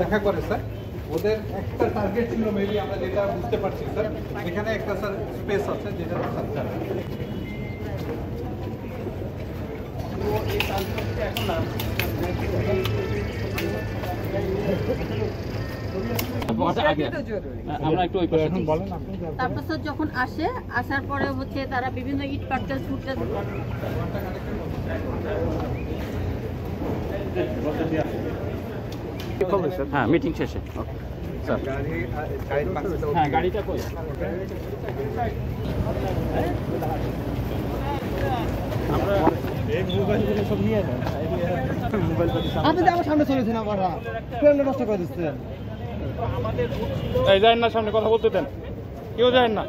দেখা করে স্যার। ওদের একটা টার্গেট ছিল মেবি, আমরা যেটা বুঝতে পারছি স্যার, এখানে একটা স্যার স্পেস আছে যেটা স্যার আমরা একটু ওই এখন বলেন আপনি। তারপর স্যার যখন আসার পরে হচ্ছে তারা বিভিন্ন ইট পাটকেল ছুটতে হ্যাঁ মিটিং শেষে স্যার হ্যাঁ গাড়িটা কই আমরা এই মোবাইলগুলো সব নিয়ে নেন মোবাইল আপনি তো আমার সামনে চলেছেন, আমার ফ্রেন্ড নষ্ট করে দিচ্ছেন। এই যায়েন না, সামনে কথা বলতে দেন, কেউ যায়েন না।